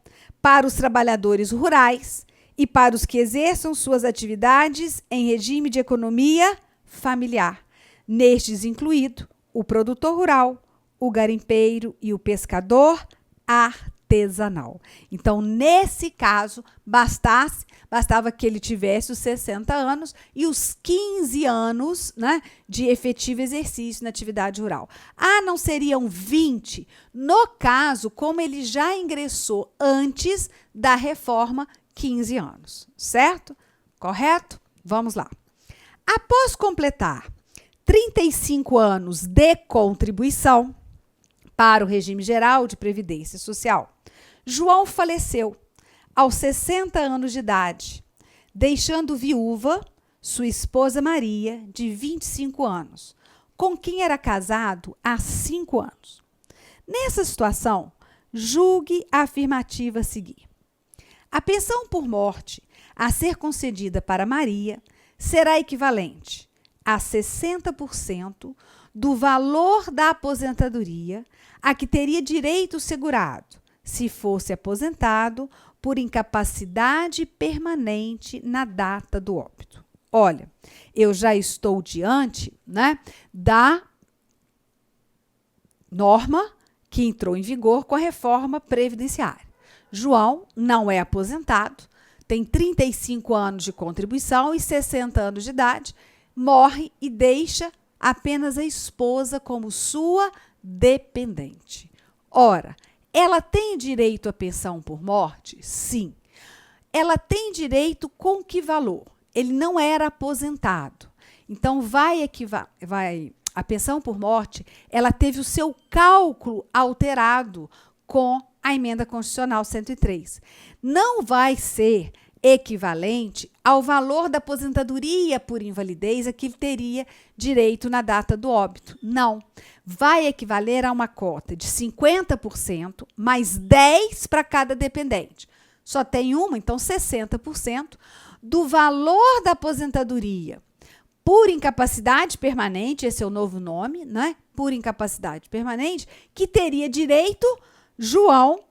S1: para os trabalhadores rurais e para os que exerçam suas atividades em regime de economia familiar, nestes incluído o produtor rural, o garimpeiro e o pescador artesanal. Então, nesse caso, bastava que ele tivesse os 60 anos e os 15 anos, né, de efetivo exercício na atividade rural. Ah, não seriam 20? No caso, como ele já ingressou antes da reforma, 15 anos, certo? Correto? Vamos lá. Após completar 35 anos de contribuição para o regime geral de previdência social, João faleceu aos 60 anos de idade, deixando viúva sua esposa Maria, de 25 anos, com quem era casado há 5 anos. Nessa situação, julgue a afirmativa a seguir. A pensão por morte a ser concedida para Maria será equivalente a 60% do valor da aposentadoria a que teria direito o segurado se fosse aposentado por incapacidade permanente na data do óbito. Olha, eu já estou diante, né, da norma que entrou em vigor com a reforma previdenciária. João não é aposentado, tem 35 anos de contribuição e 60 anos de idade, morre e deixa apenas a esposa como sua dependente. Ora, ela tem direito à pensão por morte? Sim. Ela tem direito com que valor? Ele não era aposentado. Então, a pensão por morte, ela teve o seu cálculo alterado com a emenda constitucional 103. Não vai ser equivalente ao valor da aposentadoria por invalidez a que ele teria direito na data do óbito. Não. Vai equivaler a uma cota de 50% mais 10% para cada dependente. Só tem uma, então 60% do valor da aposentadoria por incapacidade permanente, esse é o novo nome, né? Por incapacidade permanente, que teria direito João,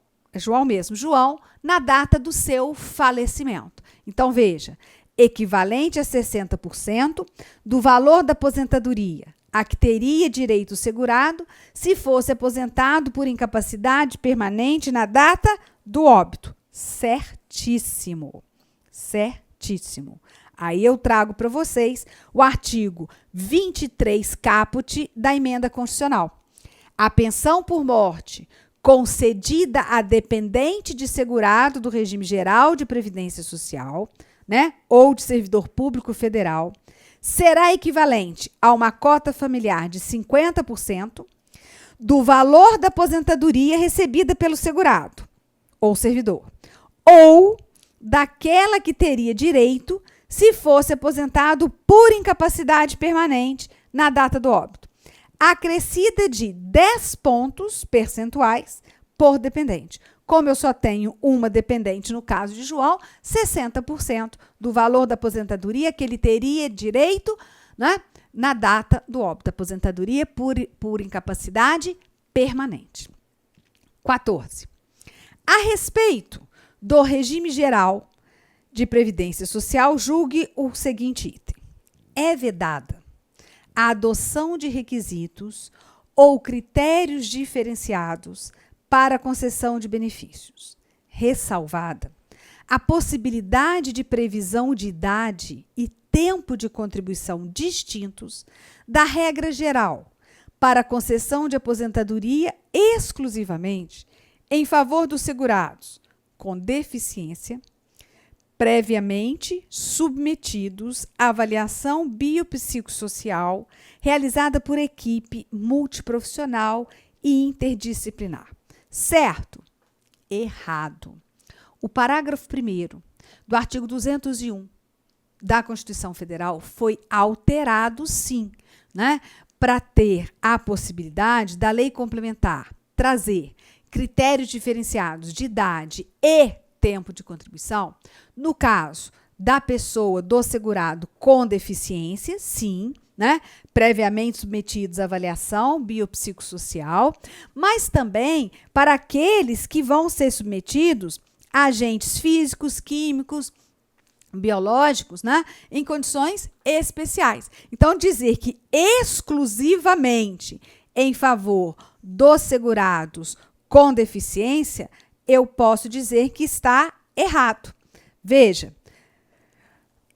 S1: na data do seu falecimento. Então, veja, equivalente a 60% do valor da aposentadoria a que teria direito o segurado se fosse aposentado por incapacidade permanente na data do óbito. Certíssimo. Certíssimo. Aí eu trago para vocês o artigo 23 caput da emenda constitucional. A pensão por morte concedida a dependente de segurado do regime geral de previdência social, né, ou de servidor público federal, será equivalente a uma cota familiar de 50% do valor da aposentadoria recebida pelo segurado ou servidor, ou daquela que teria direito se fosse aposentado por incapacidade permanente na data do óbito, acrescida de 10 pontos percentuais por dependente. Como eu só tenho uma dependente no caso de João, 60% do valor da aposentadoria que ele teria direito, né, na data do óbito, aposentadoria por incapacidade permanente. 14. A respeito do regime geral de previdência social, julgue o seguinte item. É vedada a adoção de requisitos ou critérios diferenciados para a concessão de benefícios, ressalvada a possibilidade de previsão de idade e tempo de contribuição distintos da regra geral para a concessão de aposentadoria exclusivamente em favor dos segurados com deficiência, previamente submetidos à avaliação biopsicossocial realizada por equipe multiprofissional e interdisciplinar. Certo? Errado. O parágrafo 1º do artigo 201 da Constituição Federal foi alterado, sim, né, para ter a possibilidade da lei complementar trazer critérios diferenciados de idade e tempo de contribuição, no caso da pessoa, do segurado com deficiência, sim, né? Previamente submetidos à avaliação biopsicossocial, mas também para aqueles que vão ser submetidos a agentes físicos, químicos, biológicos, né? Em condições especiais. Então, dizer que exclusivamente em favor dos segurados com deficiência, eu posso dizer que está errado. Veja,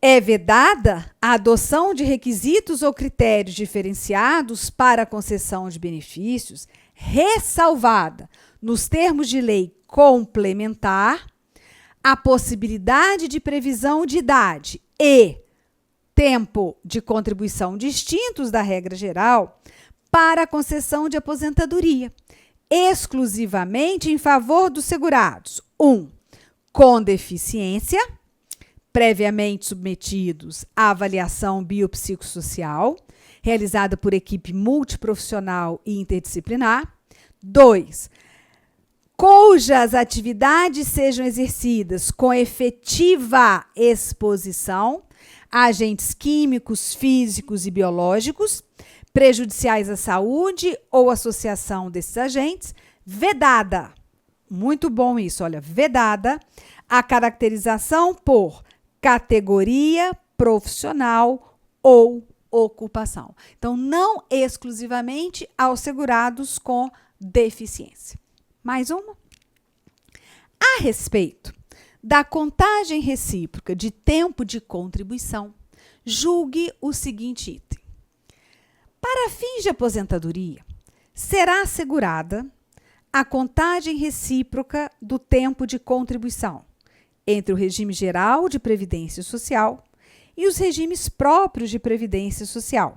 S1: é vedada a adoção de requisitos ou critérios diferenciados para a concessão de benefícios, ressalvada, nos termos de lei complementar, a possibilidade de previsão de idade e tempo de contribuição distintos da regra geral para a concessão de aposentadoria, exclusivamente em favor dos segurados. 1. Com deficiência, previamente submetidos à avaliação biopsicossocial, realizada por equipe multiprofissional e interdisciplinar. 2. Cujas atividades sejam exercidas com efetiva exposição a agentes químicos, físicos e biológicos, prejudiciais à saúde ou associação desses agentes, vedada, muito bom isso, olha, vedada a caracterização por categoria profissional ou ocupação. Então, não exclusivamente aos segurados com deficiência. Mais uma. A respeito da contagem recíproca de tempo de contribuição, julgue o seguinte item. Para fins de aposentadoria, será assegurada a contagem recíproca do tempo de contribuição entre o regime geral de previdência social e os regimes próprios de previdência social,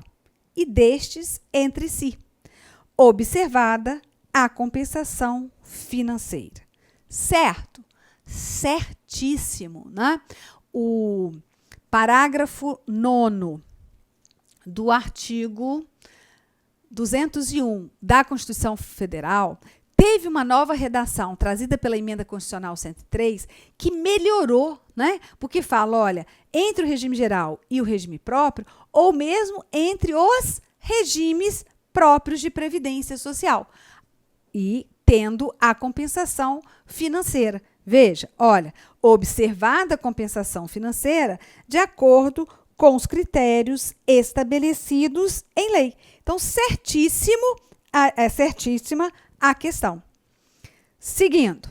S1: e destes entre si, observada a compensação financeira. Certo? Certíssimo, né? O parágrafo 9º do artigo 201 da Constituição Federal teve uma nova redação trazida pela Emenda Constitucional 103 que melhorou, né? Porque fala, olha, entre o regime geral e o regime próprio, ou mesmo entre os regimes próprios de previdência social, e tendo a compensação financeira. Veja, olha, observada a compensação financeira de acordo com os critérios estabelecidos em lei. Então, certíssima a questão. Seguindo,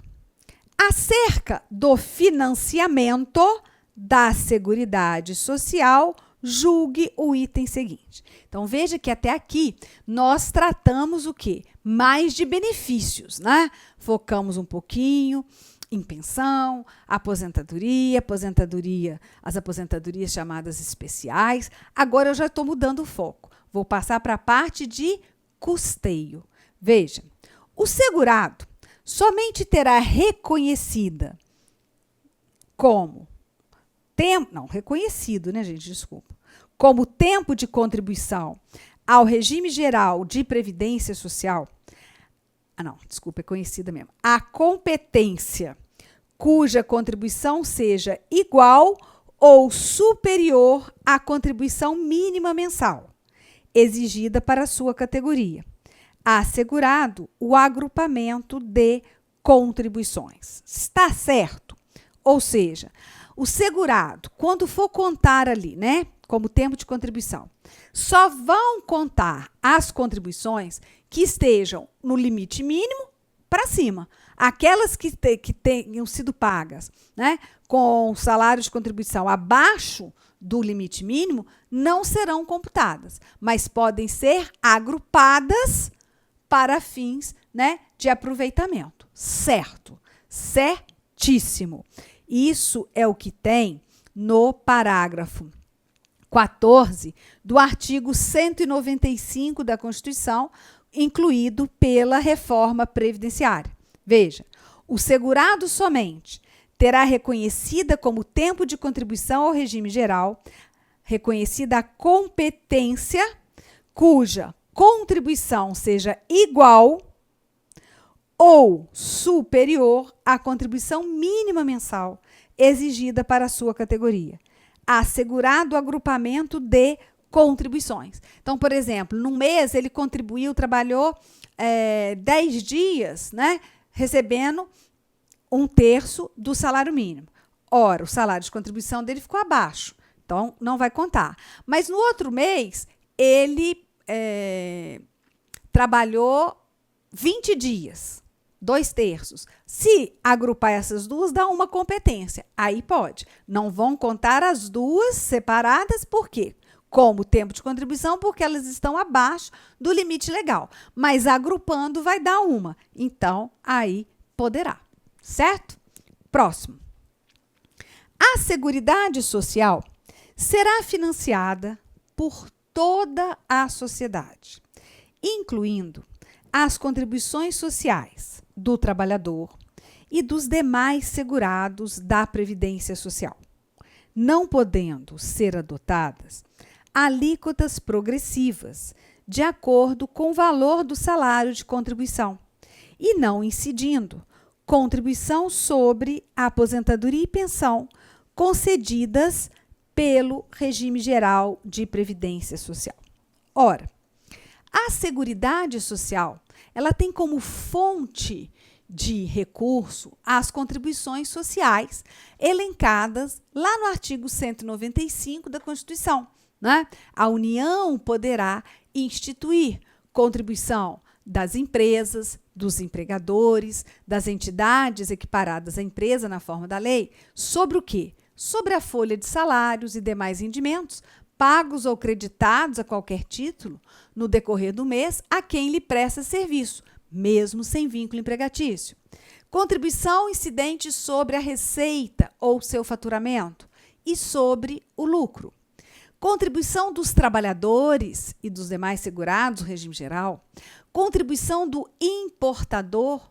S1: acerca do financiamento da Seguridade Social, julgue o item seguinte. Então, veja que até aqui nós tratamos o quê? Mais de benefícios, né? Focamos um pouquinho em pensão, aposentadoria, as aposentadorias chamadas especiais. Agora eu já estou mudando o foco. Vou passar para a parte de custeio. Veja, o segurado somente terá reconhecida como reconhecido, né, gente? Desculpa. Como tempo de contribuição ao regime geral de previdência social. É conhecida mesmo. A competência cuja contribuição seja igual ou superior à contribuição mínima mensal exigida para a sua categoria. Assegurado o agrupamento de contribuições. Está certo? Ou seja, o segurado, quando for contar ali, né, como tempo de contribuição, só vão contar as contribuições que estejam no limite mínimo para cima. Aquelas que tenham sido pagas, né, com salário de contribuição abaixo do limite mínimo não serão computadas, mas podem ser agrupadas para fins, né, de aproveitamento. Certo? Certíssimo. Isso é o que tem no parágrafo 14 do artigo 195 da Constituição, incluído pela reforma previdenciária. Veja, o segurado somente terá reconhecida como tempo de contribuição ao regime geral, reconhecida a competência cuja contribuição seja igual ou superior à contribuição mínima mensal exigida para a sua categoria, assegurado o agrupamento de contribuições. Então, por exemplo, num mês ele contribuiu, trabalhou 10 dias, né, recebendo 1/3 do salário mínimo. Ora, o salário de contribuição dele ficou abaixo, então não vai contar. Mas no outro mês, ele trabalhou 20 dias, 2/3. Se agrupar essas duas, dá uma competência. Aí pode. Não vão contar as duas separadas, por quê? Como tempo de contribuição, porque elas estão abaixo do limite legal. Mas agrupando vai dar uma. Então, aí poderá. Certo? Próximo. A Seguridade Social será financiada por toda a sociedade, incluindo as contribuições sociais do trabalhador e dos demais segurados da Previdência Social, não podendo ser adotadas alíquotas progressivas de acordo com o valor do salário de contribuição e não incidindo contribuição sobre a aposentadoria e pensão concedidas pelo regime geral de previdência social. Ora, a Seguridade Social, ela tem como fonte de recurso as contribuições sociais elencadas lá no artigo 195 da Constituição, né? A União poderá instituir contribuição das empresas, dos empregadores, das entidades equiparadas à empresa na forma da lei, sobre o quê? Sobre a folha de salários e demais rendimentos pagos ou creditados a qualquer título no decorrer do mês a quem lhe presta serviço, mesmo sem vínculo empregatício. Contribuição incidente sobre a receita ou seu faturamento e sobre o lucro. Contribuição dos trabalhadores e dos demais segurados no regime geral. Contribuição do importador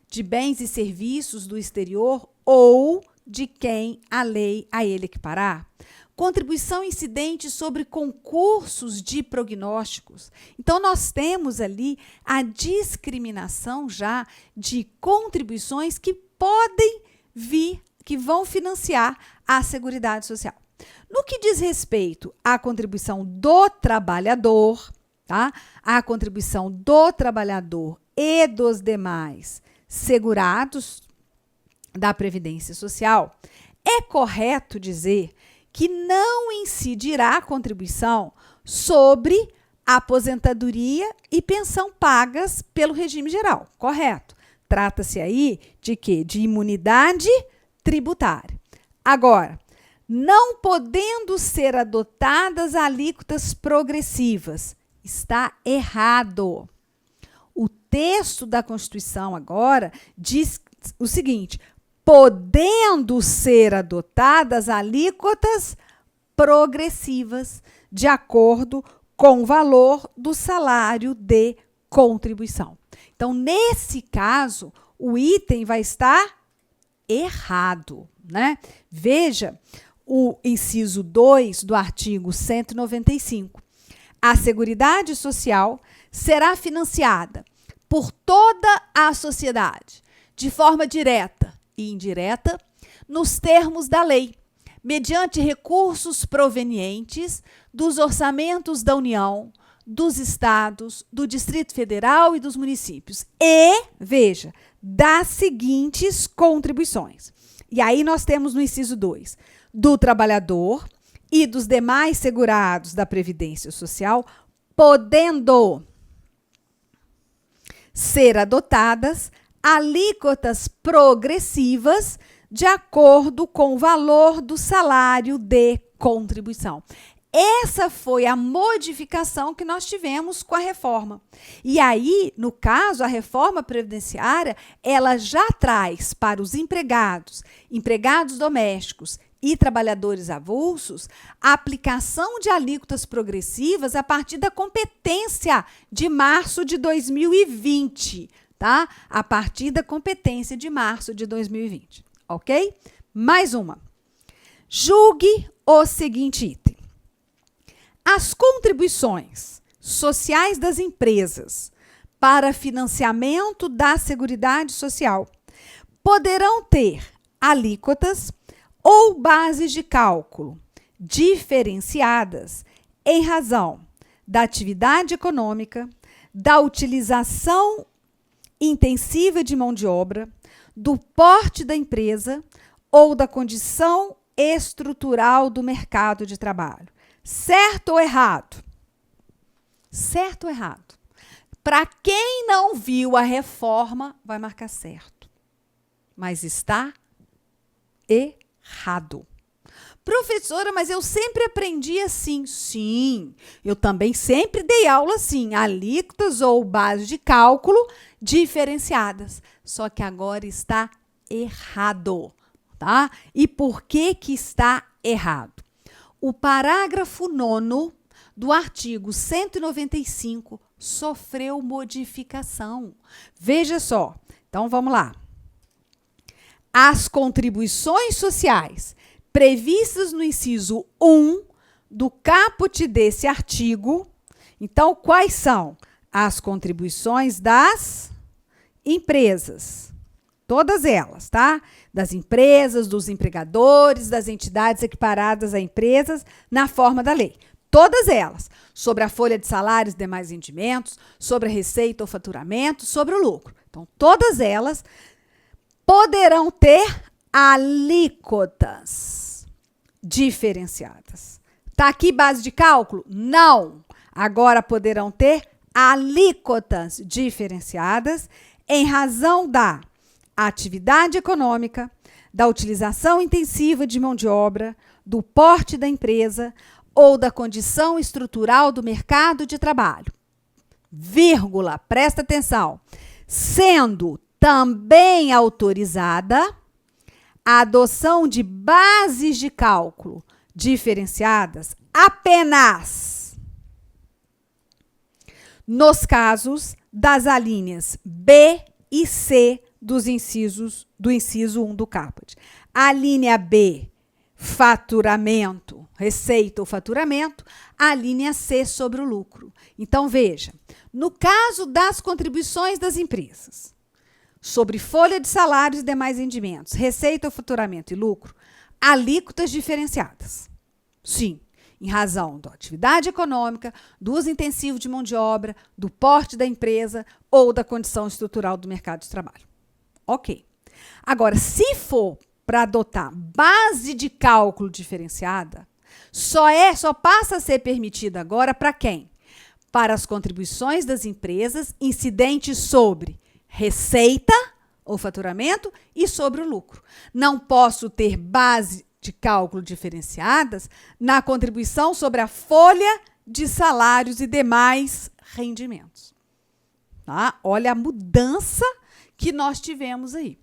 S1: de bens e serviços do exterior ou de quem a lei a ele equiparar. Contribuição incidente sobre concursos de prognósticos. Então, nós temos ali a discriminação já de contribuições que podem vir, que vão financiar a Seguridade Social. No que diz respeito à contribuição do trabalhador, tá? A contribuição do trabalhador e dos demais segurados da Previdência Social, é correto dizer que não incidirá a contribuição sobre a aposentadoria e pensão pagas pelo regime geral, correto? Trata-se aí de quê? De imunidade tributária. Agora, não podendo ser adotadas alíquotas progressivas, está errado. O texto da Constituição agora diz o seguinte: podendo ser adotadas alíquotas progressivas de acordo com o valor do salário de contribuição. Então, nesse caso, o item vai estar errado, né? Veja o inciso 2 do artigo 195. A Seguridade Social será financiada por toda a sociedade, de forma direta e indireta, nos termos da lei, mediante recursos provenientes dos orçamentos da União, dos estados, do Distrito Federal e dos municípios. E, veja, das seguintes contribuições. E aí nós temos no inciso 2, do trabalhador e dos demais segurados da Previdência Social, podendo ser adotadas alíquotas progressivas de acordo com o valor do salário de contribuição. Essa foi a modificação que nós tivemos com a reforma. E aí, no caso, a reforma previdenciária, ela já traz para os empregados, empregados domésticos e trabalhadores avulsos, a aplicação de alíquotas progressivas a partir da competência de março de 2020, tá? A partir da competência de março de 2020, ok? Mais uma. Julgue o seguinte item. As contribuições sociais das empresas para financiamento da Seguridade Social poderão ter alíquotas ou bases de cálculo diferenciadas em razão da atividade econômica, da utilização intensiva de mão de obra, do porte da empresa ou da condição estrutural do mercado de trabalho. Certo ou errado? Certo ou errado? Para quem não viu a reforma, vai marcar certo. Mas está errado. Professora, mas eu sempre aprendi assim. Sim, eu também sempre dei aula assim, alíquotas ou bases de cálculo diferenciadas. Só que agora está errado, tá? E por que que está errado? O parágrafo 9º do artigo 195 sofreu modificação. Veja só. Então, vamos lá. As contribuições sociais previstas no inciso 1 do caput desse artigo. Então, quais são? As contribuições das empresas. Todas elas, tá? Das empresas, dos empregadores, das entidades equiparadas a empresas na forma da lei. Todas elas. Sobre a folha de salários e demais rendimentos, sobre a receita ou faturamento, sobre o lucro. Então, todas elas poderão ter alíquotas diferenciadas. Tá aqui base de cálculo? Não. Agora poderão ter alíquotas diferenciadas em razão da atividade econômica, da utilização intensiva de mão de obra, do porte da empresa ou da condição estrutural do mercado de trabalho. Vírgula, presta atenção. Sendo também autorizada a adoção de bases de cálculo diferenciadas apenas nos casos das alíneas B e C do inciso 1 do caput. A linha B, faturamento, receita ou faturamento, a linha C sobre o lucro. Então, veja, no caso das contribuições das empresas, sobre folha de salários e demais rendimentos, receita ou faturamento e lucro, alíquotas diferenciadas. Sim, em razão da atividade econômica, do uso intensivo de mão de obra, do porte da empresa ou da condição estrutural do mercado de trabalho. Ok. Agora, se for para adotar base de cálculo diferenciada, só passa a ser permitida agora para quem? Para as contribuições das empresas incidentes sobre receita ou faturamento e sobre o lucro. Não posso ter base de cálculo diferenciadas na contribuição sobre a folha de salários e demais rendimentos. Tá? Olha a mudança que nós tivemos aí.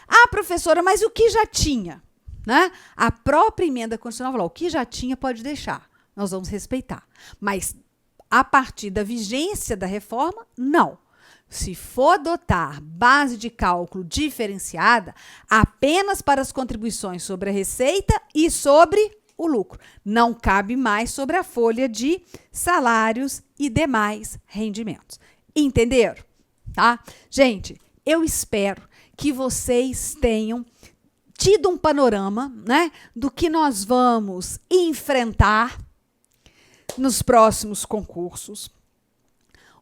S1: Ah, professora, mas o que já tinha? Né? A própria emenda constitucional falou, o que já tinha pode deixar. Nós vamos respeitar. Mas, a partir da vigência da reforma, não. Se for adotar base de cálculo diferenciada, apenas para as contribuições sobre a receita e sobre o lucro. Não cabe mais sobre a folha de salários e demais rendimentos. Entenderam? Tá? Gente, eu espero que vocês tenham tido um panorama, né, do que nós vamos enfrentar nos próximos concursos.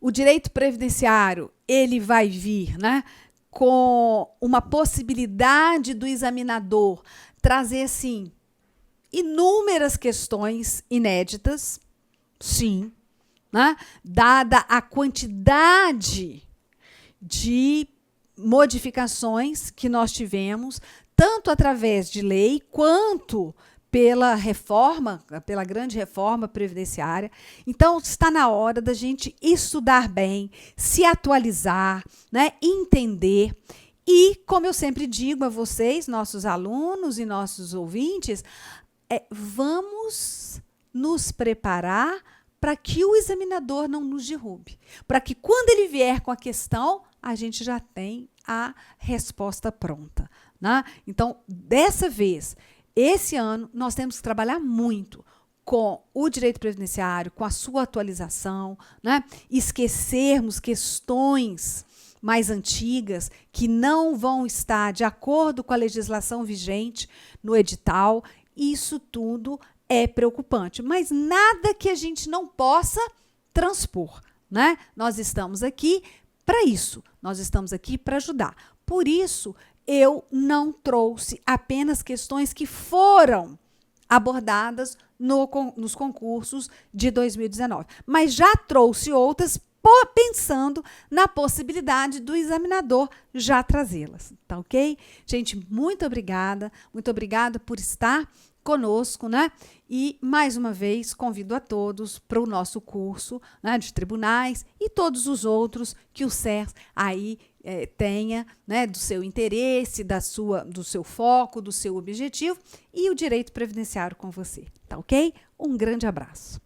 S1: O direito previdenciário, ele vai vir, né, com uma possibilidade do examinador trazer, assim, inúmeras questões inéditas, sim, né, dada a quantidade de modificações que nós tivemos, tanto através de lei, quanto pela reforma, pela grande reforma previdenciária. Então, está na hora da gente estudar bem, se atualizar, né, entender. E, como eu sempre digo a vocês, nossos alunos e nossos ouvintes, vamos nos preparar para que o examinador não nos derrube. Para que, quando ele vier com a questão, a gente já tem a resposta pronta. Né? Então, dessa vez, esse ano, nós temos que trabalhar muito com o direito previdenciário, com a sua atualização, né? Esquecermos questões mais antigas que não vão estar de acordo com a legislação vigente no edital, isso tudo é preocupante, mas nada que a gente não possa transpor, né? Nós estamos aqui para isso, nós estamos aqui para ajudar. Por isso, eu não trouxe apenas questões que foram abordadas nos concursos de 2019, mas já trouxe outras pensando na possibilidade do examinador já trazê-las, tá ok? Gente, muito obrigada por estar conosco, né? E, mais uma vez, convido a todos para o nosso curso, né, de tribunais e todos os outros que o CERS aí tenha, né, do seu interesse, do seu foco, do seu objetivo, e o direito previdenciário com você, tá ok? Um grande abraço.